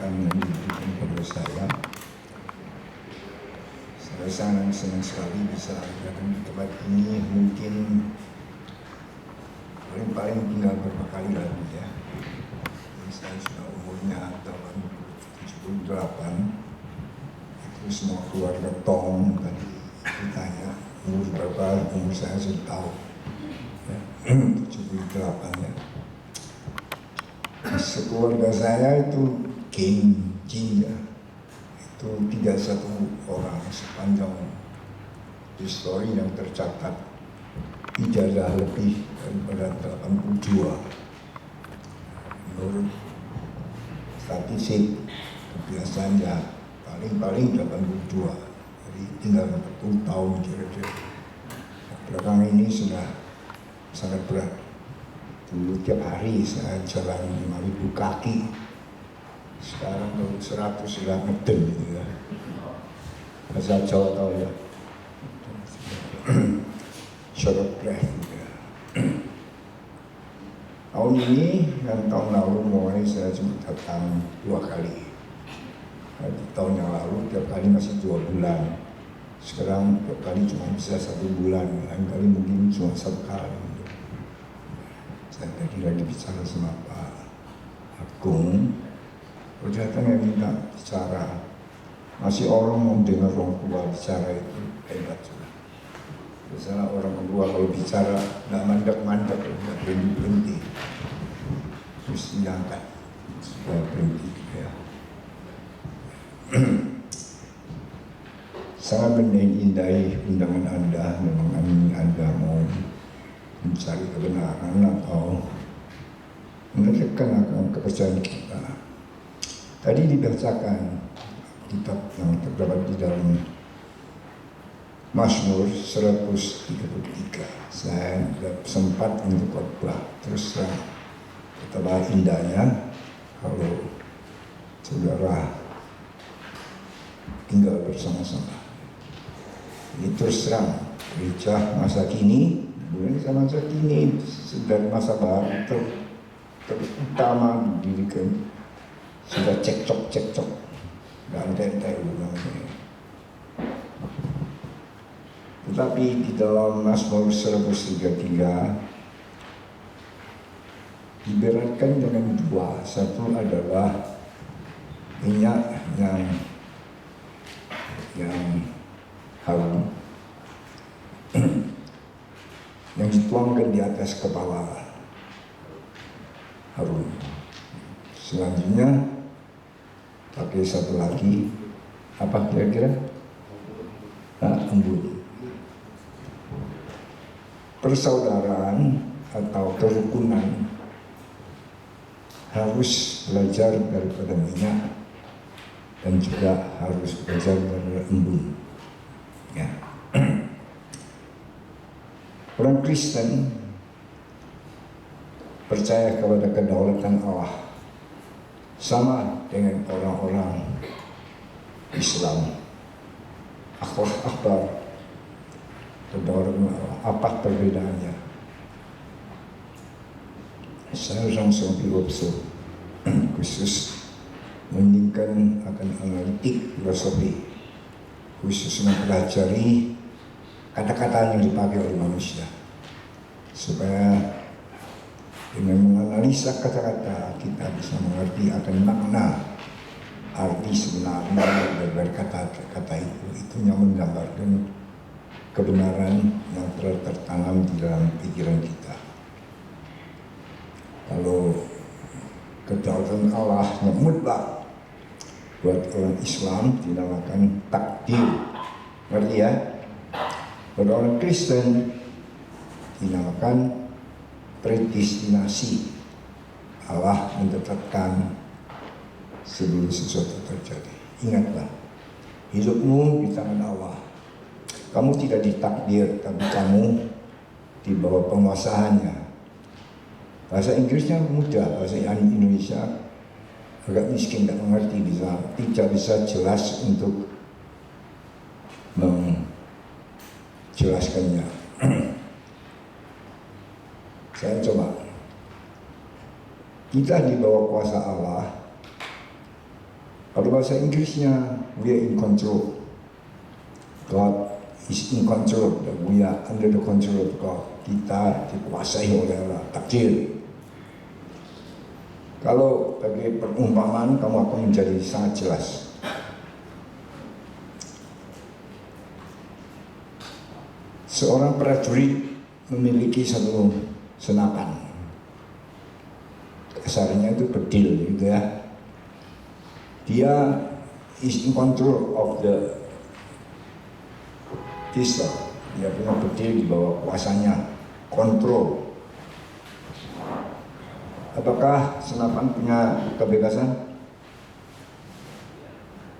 kesempatan yang diberikan kepada saya. Saya sangat senang sekali bisa datang di tempat ini. Mungkin paling tinggal beberapa kali lagi ya. Saya sudah umurnya tahun 78. Itu semua keluarga Tom tadi ditanya umur berapa, umur saya sudah tahu ya, 78 ya. Sekeluarga saya itu King ya. Itu 31 orang sepanjang histori yang tercatat, ijazah lebih daripada 82 menurut statistik kebiasaannya paling 82, jadi tinggal 40 tahun kira-kira. Belakangan ini sudah sangat berat. Dulu tiap hari saya jalan 5.000 kaki, sekarang kalau 100 sudah ngeden gitu ya. Bahasa Jawa tahu ya, short of breath gitu ya. Tahun ini dan tahun lalu mulai saya cuma datang 2 kali. Di tahun yang lalu tiap kali masih 2 bulan, sekarang tiap kali cuma bisa 1 bulan, lain kali mungkin cuma 1 kali. Saya tadi lagi bicara sama Pak Agung, datang yang minta bicara, masih orang mau dengar orang tua bicara, itu hebat juga. Biasanya orang tua kalau bicara nggak mandek-mandek, nggak berhenti, terus diangkat supaya berhenti ya. Sangat menindai undangan Anda, memang Anda mau mencari kebenaran atau menekan akan kepercayaan kita. Tadi dibacakan kitab yang terdapat di dalam Mazmur 133. Saya sempat untuk khotbah, terus betapa indahnya kalau saudara tinggal bersama-sama. Ini terus terang gereja masa kini, bukan masa kini, dari masa baru terutama didirikan sudah cekcok dan tentai ulang. Tetapi di dalam Mazmur 133 diberatkan dengan 2. Satu adalah minyak yang harum yang dituangkan di atas kepala Harun. Selanjutnya pakai satu lagi, apa kira-kira? Embun. Persaudaraan atau kerukunan harus belajar daripada minyak dan juga harus belajar daripada embun. Ya. Orang Kristen percaya kepada kedaulatan Allah sama dengan orang-orang Islam. Akhlak akbar, kedaulatan Allah. Apa perbedaannya? Saya orang filosofi khusus meningkatkan akan analitik filosofi, khusus mempelajari kata-kata yang dipakai oleh manusia, supaya dengan menganalisa kata-kata kita bisa mengerti akan makna arti sebenarnya dari kata-kata itu yang menggambarkan kebenaran yang telah tertanam di dalam pikiran kita. Kalau kedaulatan Allah yang mutlak buat orang Islam dinamakan takdir, ngerti ya? Pada orang Kristen dinamakan predestinasi. Allah menetapkan sebelum sesuatu terjadi. Ingatlah, hidupmu di tangan Allah. Kamu tidak ditakdir, tapi kamu di bawah penguasaannya. Bahasa Inggrisnya mudah, bahasa Indonesia agak miskin, tidak mengerti, tidak bisa jelas untuk menjelaskannya. Saya coba. Kita di bawah kuasa Allah Kalau bahasa Inggrisnya, we are in control. God is in control. We are under the control of God. Kita dikuasai oleh Allah. Takdir. Kalau bagi perumpamaan, kamu akan menjadi sangat jelas. Seorang prajurit memiliki satu senapan. Kasarnya itu bedil gitu ya. Dia is in control of the pistol. Dia punya bedil di bawah kuasanya, kontrol. Apakah senapan punya kebebasan?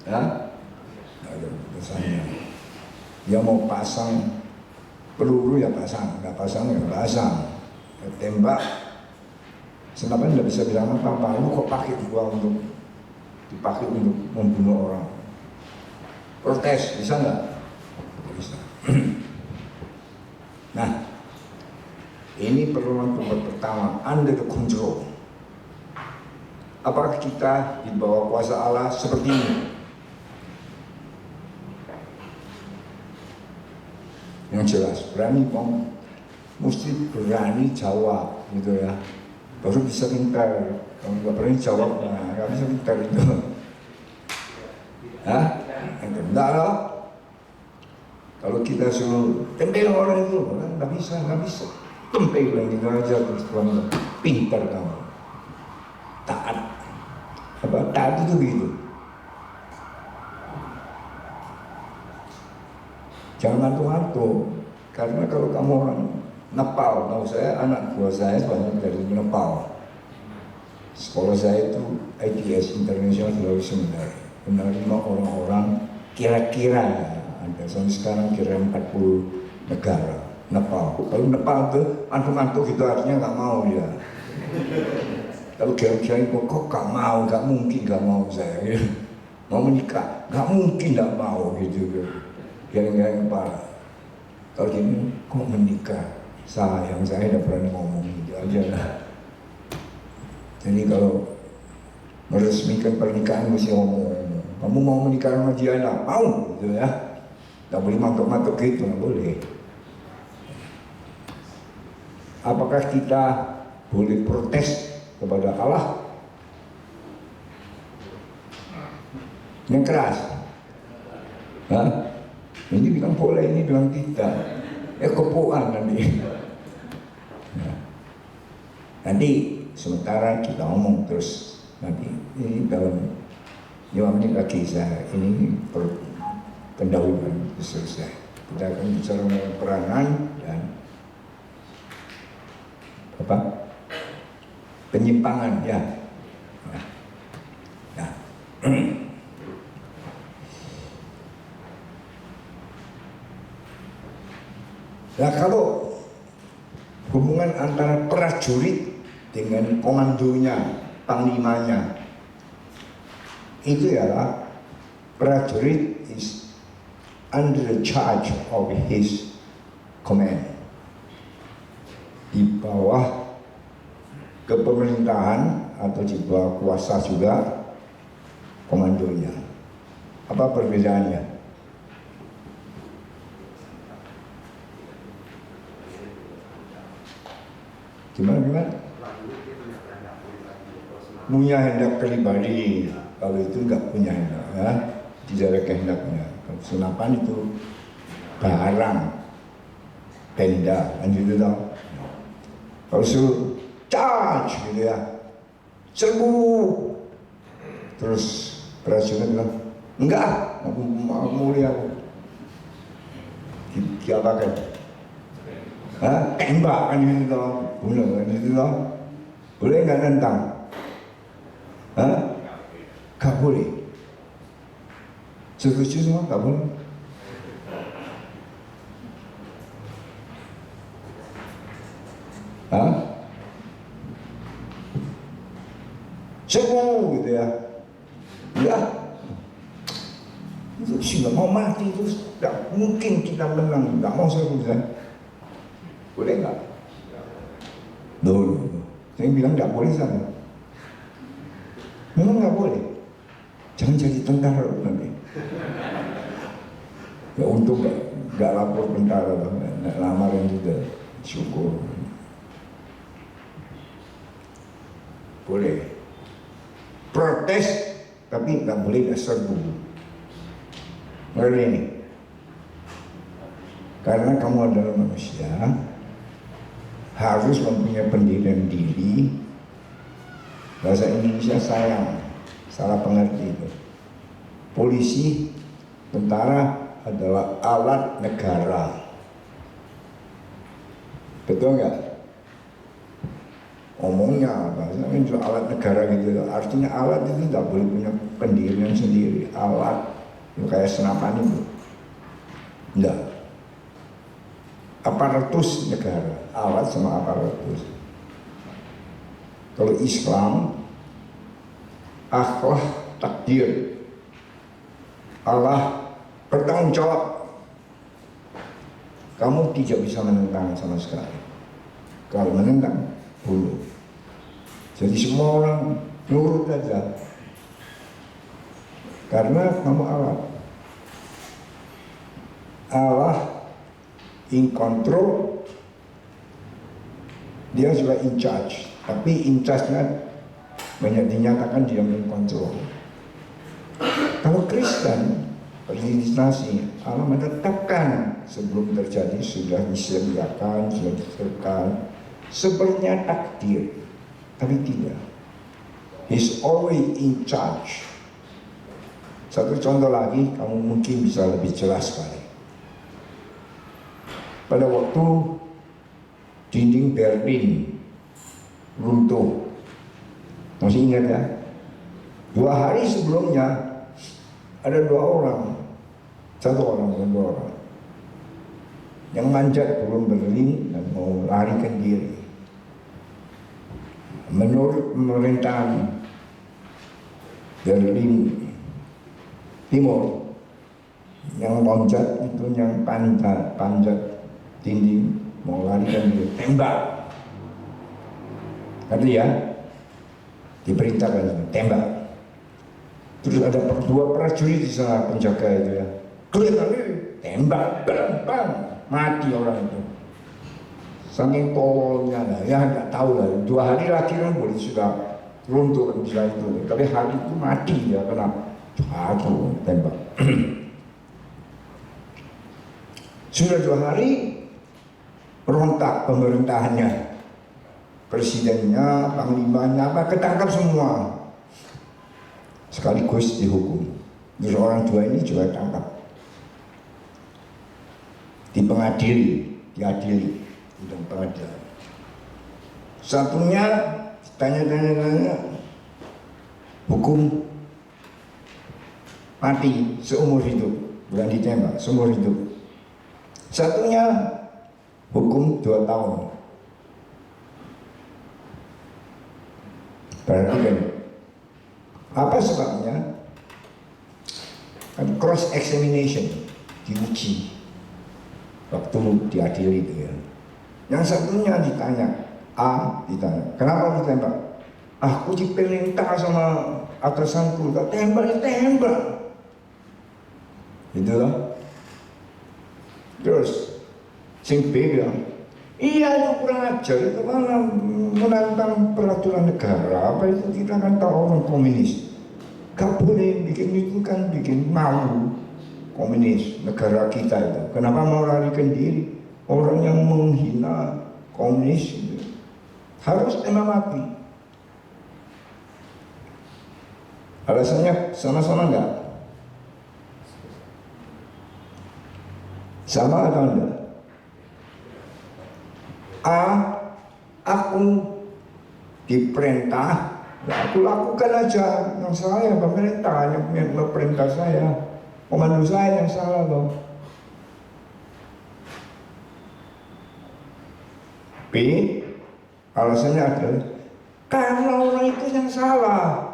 Ya? Ada kebebasannya. Dia mau pasang peluru ya pasang, nggak pasang ya pasang. Ya, tembak, senapan nggak bisa bilang apa-apa. Lu kok pakai gua untuk dipakai untuk membunuh orang? Protes bisa nggak? Bisa. Nah, ini perluan pertama, under the control. Apakah kita di bawah kuasa Allah seperti ini? Yang jelas, berani mesti berani jawab gitu ya. Baru bisa pintar. Kalau nggak berani jawab, nah, nggak bisa pintar itu. Hah? Enggak loh. Kalau kita suruh tempel orang itu, nggak bisa. Tempel gitu aja terus terang. Pintar kamu. Taat. Taat itu begitu. Jangan ngantuk-ngantuk. Karena kalau kamu orang Nepal, tahu saya anak buah saya banyak dari Nepal. Sekolah saya itu ITS International Sulawesi Seminari, menerima orang-orang kira-kira ada sampai sekarang kira 40 negara Nepal. Kalau Nepal itu ngantuk-ngantuk itu artinya nggak mau dia. Kalau kira-kira kok nggak mau, nggak mungkin nggak mau saya. Mau menikah, nggak mungkin nggak mau gitu. Kira-kira kepala. Kalau gini kok menikah? Sayang saya udah berani ngomong gitu aja lah. Jadi kalau meresmikan pernikahan mesti ngomong, kamu mau menikah sama dia lah, mau gitu ya. Gak boleh mantuk-mantuk gitu, gak boleh. Apakah kita boleh protes kepada Allah yang keras? Hah? Ini bilang boleh, ini bilang tidak. Kepuan nanti. Nah, nanti sementara kita ngomong terus nanti ini dalam 5 menit lagi saya ini pendahuluan selesai. Kita akan bicara mengenai peranan dan apa penyimpangan ya. Nah. Nah kalau hubungan antara prajurit dengan komandonya, panglimanya, itu ya prajurit is under the charge of his command, di bawah kepemerintahan atau di bawah kuasa juga komandonya. Apa perbedaannya? Gimana? Punya hendak pribadi, kalau itu nggak punya hendak ya, tidak ada kehendaknya. Kalau senapan itu barang, benda, kan gitu dong. Kalau suruh charge gitu ya, serbu, terus prajurit bilang enggak, aku mulia aku, diapakan? Tembak kan gitu dong, bunuh kan gitu dong. Boleh nggak nentang? Gak boleh. Setuju semua gak boleh. Seru gitu ya. Ya, itu sih nggak mau mati itu, nggak mungkin kita menang, nggak mau seru kan? Boleh nggak? Saya bilang nggak boleh sana. Memang nggak boleh. jangan jadi tentara nanti. Ya untuk nggak lapor tentara, nggak lamaran juga, syukur. Boleh protes, tapi nggak boleh serbu. Ngerti ini? Karena kamu adalah manusia, harus mempunyai pendirian diri. Bahasa Indonesia sayang, salah pengerti itu. Polisi, tentara adalah alat negara. Betul nggak? Omongnya apa? Itu alat negara gitu. Artinya alat itu tidak boleh punya pendirian sendiri. Alat itu kayak senapan itu. Enggak. Aparatus negara, alat sama aparatus. Kalau Islam, akhlak takdir, Allah bertanggung jawab. Kamu tidak bisa menentang sama sekali. Kalau menentang, bunuh. Jadi semua orang nurut saja. Karena kamu alat. Allah in control, dia juga in charge. Tapi in charge-nya banyak dinyatakan dia mengkontrol. Kalau Kristen berinisiasi, Allah menetapkan sebelum terjadi, sudah disediakan, sudah ditentukan, sebenarnya takdir, tapi tidak. He's always in charge. Satu contoh lagi, kamu mungkin bisa lebih jelas sekali. Pada waktu dinding Berlin runtuh, masih ingat ya? 2 hari sebelumnya ada 2 orang, 1 orang dan 2 orang yang manjat turun Berlin dan mau larikan diri. Menurut pemerintahan Berlin Timur, yang loncat itu yang panjat dinding mau larikan diri, tembak. Tadi ya diperintahkan tembak. Terus ada 2 prajurit di sana penjaga itu ya, tembak, bang, mati orang itu. Saking tololnya lah, ya nggak tahu lah. 2 hari lagi kan boleh sudah runtuh kan bisa itu, tapi hari itu mati ya kena jatuh tembak. Sudah 2 hari berontak pemerintahannya, presidennya, panglimanya, apa ketangkap semua, sekaligus dihukum. Terus orang 2 ini juga tangkap, diadili dan pengadilan. Satunya tanya, hukum mati seumur hidup, bukan ditembak, seumur hidup. Satunya hukum 2 tahun. Berarti kan apa sebabnya? Kan cross examination, diuji waktu diadili itu ya. Yang satunya ditanya, kenapa ditembak? Aku diperintah sama atasanku, tak tembak. Gitu loh. Terus sing B bilang, iya itu kurang ajar, itu malah menantang peraturan negara. Apa itu, kita kan tahu orang komunis gak boleh bikin itu, kan bikin malu komunis negara kita itu. Kenapa mau larikan diri? Orang yang menghina komunis itu harus kena mati. Alasannya sama-sama enggak? Sama atau enggak? Aku diperintah, aku lakukan aja. Yang salah ya pemerintah, yang perintah saya, komando saya yang salah loh. B, alasannya adalah karena orang itu yang salah,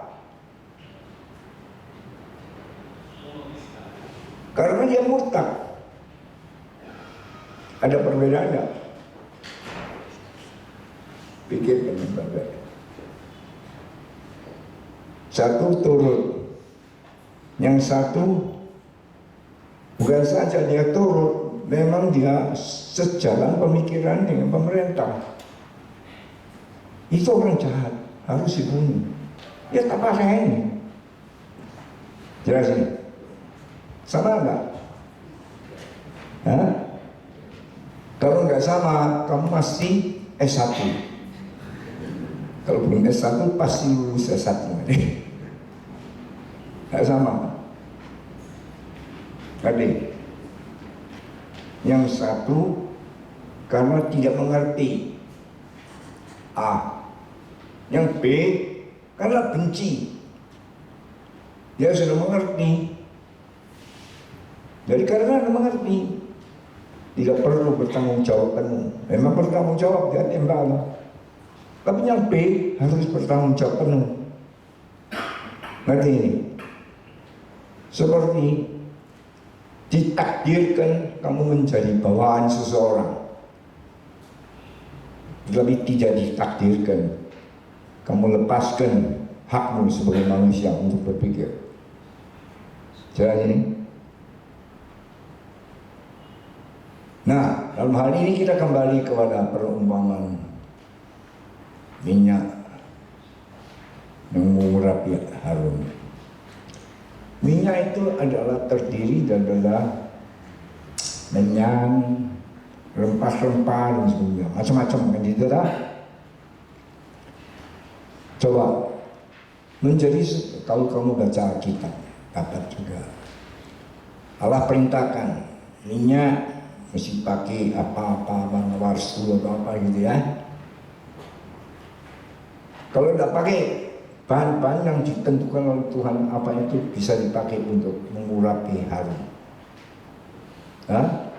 karena dia murtad. Ada perbedaan enggak? Pikirkan baik-baik. Satu turut Yang satu bukan saja dia turut, memang dia sejalan pemikiran dengan pemerintah. Itu orang jahat, harus dibunuh. Ya tak pakai ini. Jelas ini? Sama enggak? Hah? Kalau nggak sama, kamu pasti S1. Kalau belum S1, pasti lulus S1. Nggak sama. Tadi, yang satu karena tidak mengerti. A. Yang B karena benci. Dia sudah mengerti. Jadi karena mengerti, tidak perlu bertanggung jawab penuh. Memang bertanggung jawab dia tembak. Tapi yang B harus bertanggung jawab penuh. Ngerti ini? Seperti ditakdirkan kamu menjadi bawaan seseorang, tetapi tidak ditakdirkan kamu lepaskan hakmu sebagai manusia untuk berpikir. Jalan ini. Nah, dalam hal ini kita kembali kepada perumpamaan minyak yang mengurapi harum. Minyak itu adalah terdiri adalah menyan, rempah-rempah dan sebagainya, macam-macam kan gitu dah. Coba menjadi, kalau kamu baca Alkitab dapat juga Allah perintahkan minyak mesti pakai apa-apa, warsu atau apa gitu ya. Kalau tidak pakai bahan-bahan yang ditentukan oleh Tuhan, apa itu bisa dipakai untuk mengurapi harum. Hah?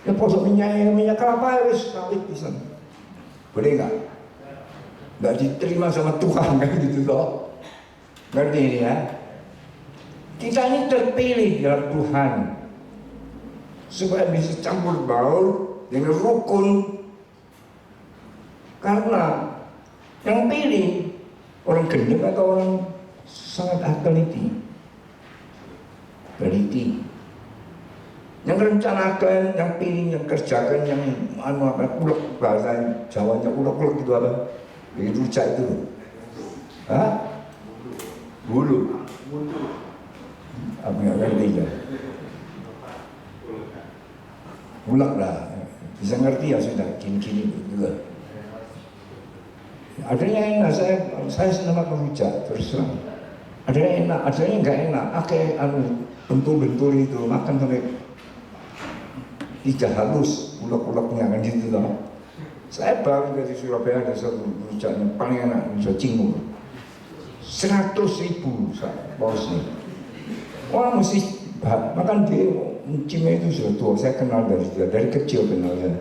Ya posok minyak kelapa wis kawit bisa. Boleh nggak? Nggak diterima sama Tuhan kan gitu toh. Ngerti ini ya? Kita ini terpilih dalam Tuhan supaya bisa campur baur dengan rukun. Karena yang pilih orang gendeng atau orang sangat teliti. Yang rencanakan, yang pilih, yang kerjakan, yang ulek, bahasa Jawanya ulek-ulek itu apa? Begitu rujak itu. Hah? Bulu. Apa nggak ngerti ya? Ulek lah. Bisa ngerti ya sudah, gini-gini juga. Ada yang enak, saya senang makan rujak, terus terang. Ada yang enak, ada yang nggak enak. Bentur-bentur itu makan sampai tidak halus, ulek-uleknya kan gitu loh. Saya baru dari Surabaya ada satu rujak yang paling enak, rujak cingur. 100.000 bosnya. Wah mesti makan dia, cimnya itu sudah tua. Saya kenal dari kecil kenal ya.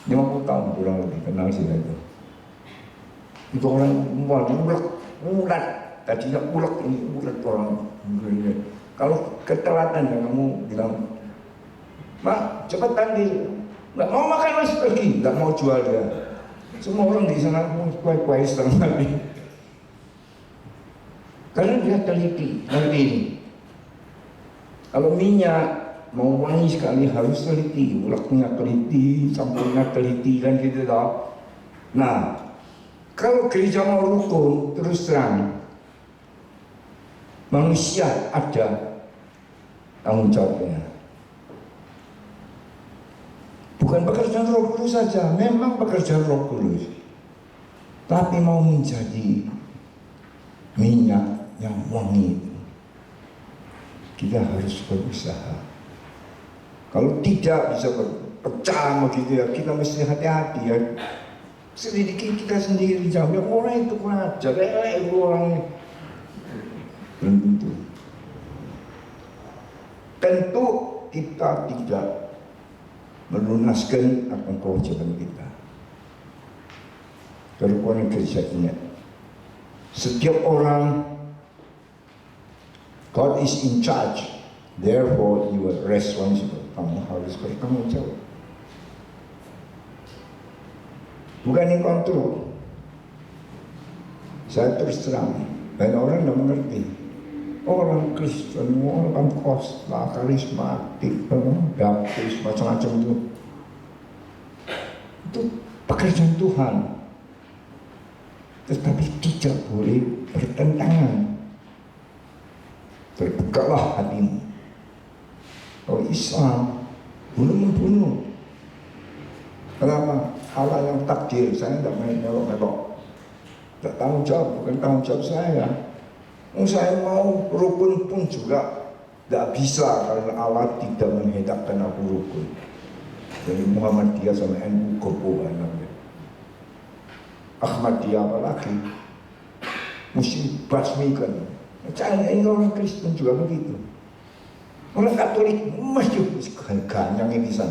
50 tahun kurang lebih kenal sih itu. Itu orang ulat, tadinya ulek ini ulat orang. Kalau ketelatan ya kamu bilang, Mak, cepat tadi, nggak mau makan mas pergi, nggak mau jual dia. Semua orang di sana mau kue-kue setengah hari. Karena dia teliti, nanti ini. Kalau minyak mau wangi sekali harus teliti, uleknya teliti, campurnya teliti kan gitu toh. Nah, kalau gereja mau rukun terus terang, manusia ada tanggung jawabnya. Bukan pekerjaan Roh Kudus saja, memang pekerjaan Roh Kudus. Tapi mau menjadi minyak yang wangi itu, kita harus berusaha. Kalau tidak bisa pecah begitu ya, kita mesti hati-hati ya. Selidiki kita sendiri, jangan orang itu kurang ajar, itu orang ini. Belum tentu. Tentu kita tidak melunaskan akan kewajiban kita. Kerukunan gereja ingat, setiap orang, God is in charge, therefore you are responsible. Kamu harus bertanggung jawab. Bukan yang kontrol. Saya terus terang, banyak orang tidak mengerti. Orang Kristen, orang Kosta, karismatik, baptis, macam-macam itu pekerjaan Tuhan. Tetapi tidak boleh bertentangan. Terbukalah hatimu. Kalau Islam bunuh-membunuh. Kenapa? Allah yang takdir, saya tidak main melok-melok. Tidak tanggung jawab, bukan tanggung jawab saya. Saya mau rukun pun juga tidak bisa karena Allah tidak menghendakkan aku rukun. Jadi Muhammadiyah sama NU Gopoan namanya. Ahmadiyah apalagi mesti basmikan. Caranya ini orang Kristen juga begitu. Orang Katolik mesti ganyang ini bisa.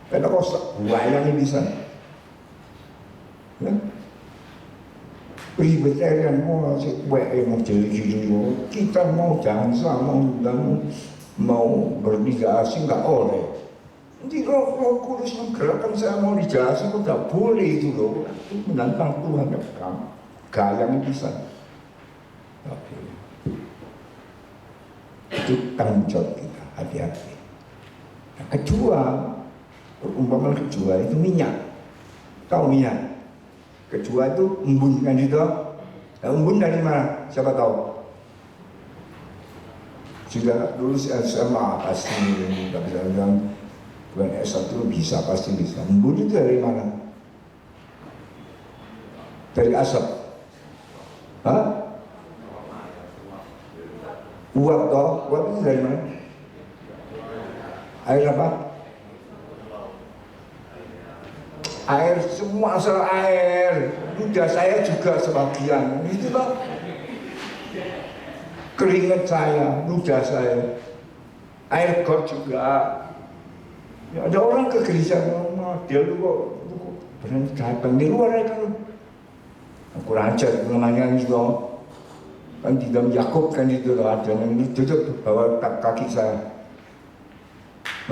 Karena kau wayang ini bisa. Ya? Presbyterian mau jadi gitu. Kita mau jangan sama mau berdikasi nggak oleh. Nanti Roh Kudus menggerakkan saya mau dijelasin, kok nggak boleh itu loh. Itu menantang Tuhan ya kamu. Gayang bisa. Itu tanggung jawab kita, hati-hati. Nah, kedua, perumpamaan kedua itu minyak. Tahu minyak? Kedua itu embun kan itu. Nah, embun dari mana? Siapa tahu? Sudah lulus SMA pasti nggak bisa bilang bukan S1 bisa pasti bisa. Embun itu dari mana? Dari asap. Hah? Uap toh? Uap itu dari mana? Air apa? Air, semua asal air. Ludah saya juga sebagian. Itu loh. Keringat saya, ludah saya. Air got juga. Ya, ada orang ke gereja ngomong, dia lu kok berani datang di luar ya kan. Kurang ajar namanya itu. Kan di dalam Yakub kan itu loh, ada yang duduk bawah kaki saya.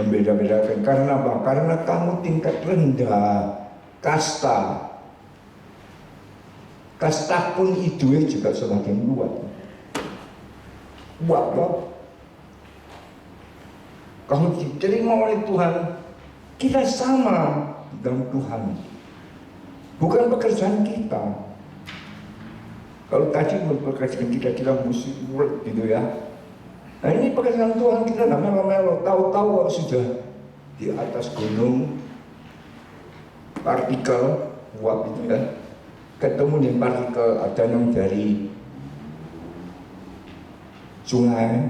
Membeda-bedakan karena apa? Karena kamu tingkat rendah. Kasta pun hidupnya juga semakin kuat. Kuat loh. Kalau diterima oleh Tuhan, kita sama dengan Tuhan. Bukan pekerjaan kita. Kalau tadi pekerjaan kita mesti work gitu ya. Nah ini pekerjaan Tuhan, kita tidak melo-melo. Tahu-tahu sudah di atas gunung. Partikel uap itu ya, ketemu dengan partikel ada yang dari sungai,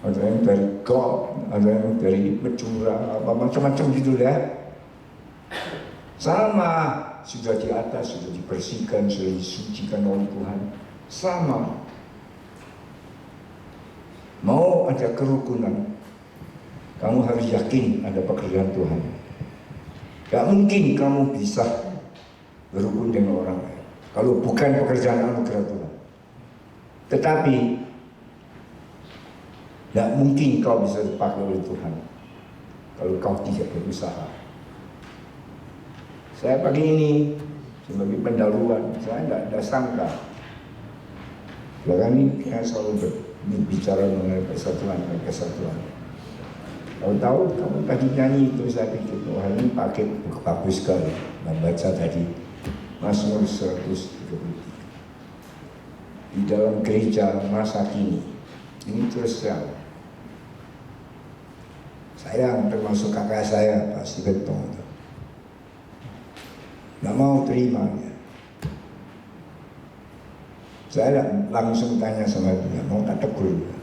ada yang dari got, ada yang dari curah, apa macam-macam gitu ya. Sama, sudah di atas, sudah dibersihkan, sudah disucikan oleh Tuhan. Sama. Mau ada kerukunan, kamu harus yakin ada pekerjaan Tuhan. Gak mungkin kamu bisa berhubung dengan orang lain kalau bukan pekerjaan anugerah Tuhan. Tetapi gak mungkin kau bisa dipakai oleh Tuhan kalau kau tidak berusaha. Saya pagi ini sebagai pendahuluan, saya tidak ada sangka. Bahkan ini saya selalu berbicara mengenai kesatuan. Tahu-tahu kamu tadi nyanyi itu saya pikir, wah ini pakai bagus sekali. Membaca tadi Mazmur 133 di dalam gereja masa kini. Ini terus terang. Saya termasuk kakak saya Pak Stephen Tong itu nggak mau terima dia. Saya langsung tanya sama dia, mau tak tegur dia.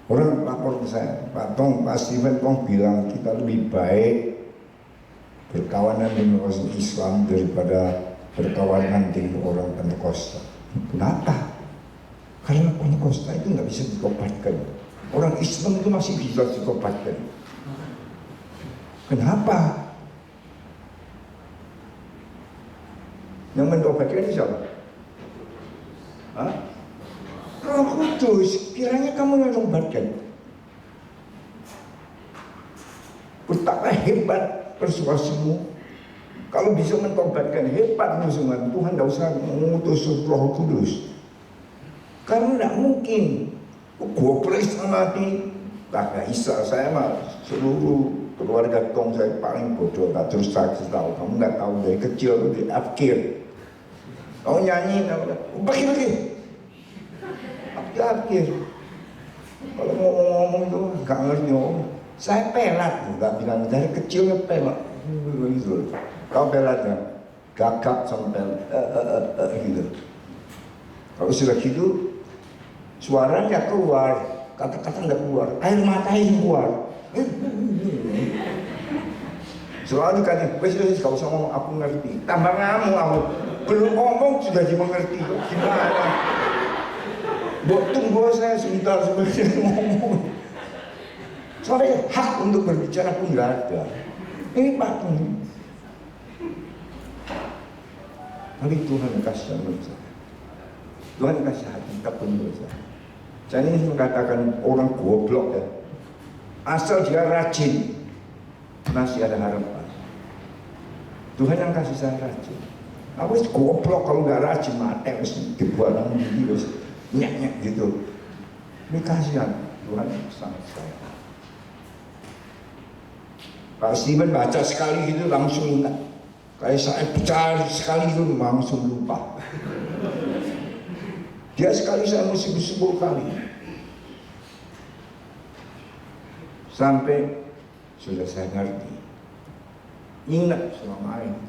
Orang lapor ke saya, Pak Tong, Pak Stephen Tong bilang kita lebih baik berkawanan dengan orang Islam daripada berkawanan dengan orang Pentakosta. Kenapa? Karena Pentakosta itu nggak bisa ditobatkan. Orang Islam itu masih bisa ditobatkan. Kenapa? Yang mentobatkan itu siapa? Hah? Roh Kudus, kiranya kamu yang tobatkan. Betapa hebat persuasimu, Kalau bisa mentobatkan, hebat musuhan. Tuhan tidak usah mengutus Roh Kudus. Karena tidak mungkin. Goblok mati. Kagak bisa, saya mah seluruh keluarga tong saya paling bodoh. Tak terus saksi tahu, kamu nggak tahu dari kecil tuh di akhir. Kamu nyanyi, bagi-bagi. Akhir. Kalau ngomong itu nggak ngerti ngomong. Saya pelat, nggak bilang dari kecilnya pelat. Gitu. Kau pelatnya gagap sampai gitu. Kalau sudah gitu, suaranya keluar, kata-kata nggak keluar, air mata yang keluar. Selalu kan, wes kau usah ngomong, aku ngerti. Tambah ngamuk, aku belum ngomong sudah dimengerti. Gimana? Tunggu saya sebentar sebenarnya ngomong. Soalnya hak untuk berbicara pun nggak ada. Ini patung. Tapi Tuhan kasih menurut saya. Tuhan kasih hati tak menurut saya. Saya ini mengatakan orang goblok ya. Asal dia rajin, masih ada harapan. Tuhan yang kasih saya rajin. Aku goblok kalau nggak rajin mati mesti dibuat orang gini nyak gitu. Ini kasihan Tuhan sangat saya. Pak Steven baca sekali gitu langsung ingat. Kayak saya baca sekali itu langsung lupa. Dia sekali saya mesti 10 kali. Sampai sudah saya ngerti. Ingat selama ini.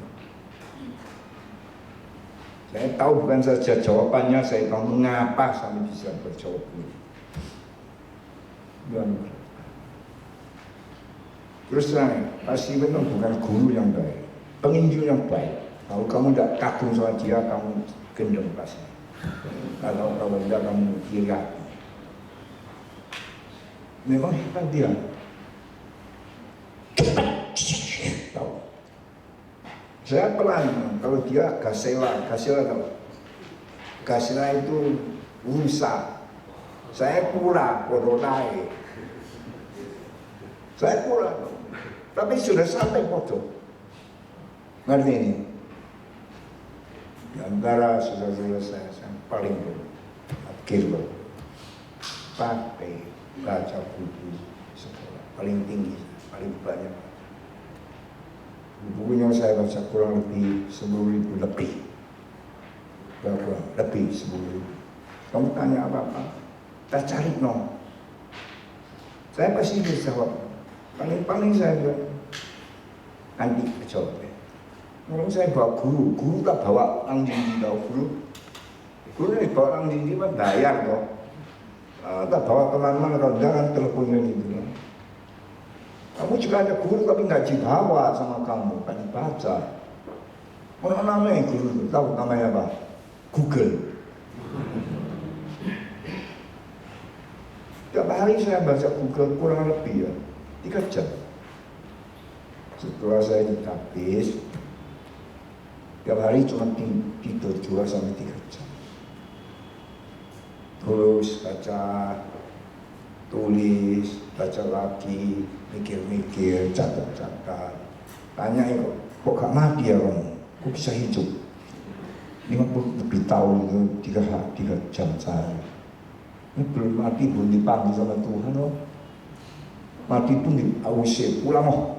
Saya tahu bukan saja jawabannya, saya tahu mengapa sampai bisa berjawab ini. Terus terang, pasti memang bukan guru yang baik, penginjil yang baik. Kalau kamu tidak kagum sama dia, kamu gendong pasti. Kalau tidak, kamu kira. Memang hebat dia. Tahu. Saya pelan, kalau dia gasela tahu. Gasela itu rusak. Saya pura, bodoh-naik. Saya pura, tapi sudah sampai bodoh. Ngerti ini? Di antara saudara-saudara saya paling bodoh, akhir bodoh. Pakai baca buku sekolah, paling tinggi, paling banyak. Bukunya saya baca kurang lebih 10.000 lebih. Berapa? Lebih 10.000. Kamu tanya apa-apa, kita cari no. Saya pasti bisa jawab. Paling saya bilang nanti jawab. Kalau saya bawa guru tak bawa orang tinggi tahu guru ini bawa orang tinggi kan bayar toh. Tak bawa teman-teman kalau jangan teleponnya gitu. Kamu juga ada guru tapi nggak dibawa sama kamu, kan dibaca. Orang namanya guru itu tahu namanya apa? Google. Tiap hari saya baca Google kurang lebih ya 3 jam. Setelah saya ditabis, tiap hari cuma tidur 2 sampai 3 jam. Terus baca, tulis, baca lagi, mikir-mikir, catat-catat. Tanya kok gak mati ya kamu? Kok bisa hidup? 50 lebih tahun itu 3 jam saya. Ini belum mati, belum dipanggil sama Tuhan loh. Mati pun di AUC, pulang loh.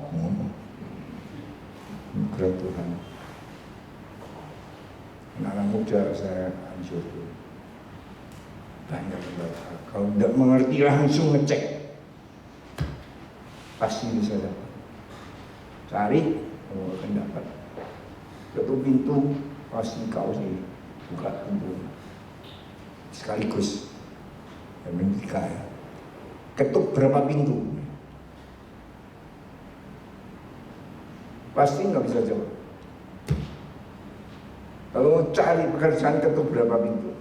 Keren Tuhan. Anak muda saya hancur. Banyak membaca. Kalau tidak mengerti langsung ngecek. Pasti bisa dapat. Cari, akan dapat. Ketuk pintu, pasti kau sih buka pintu. Sekaligus. Yang menikah ya. Ketuk berapa pintu? Pasti nggak bisa jawab. Kalau cari pekerjaan ketuk berapa pintu?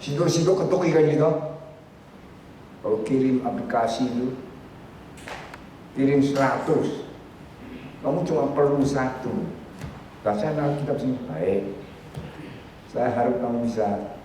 Situ ketuk ikan gitu. Kalau kirim aplikasi itu, kirim 100. Kamu cuma perlu 1. Baca Alkitab sini baik. Saya harap kamu bisa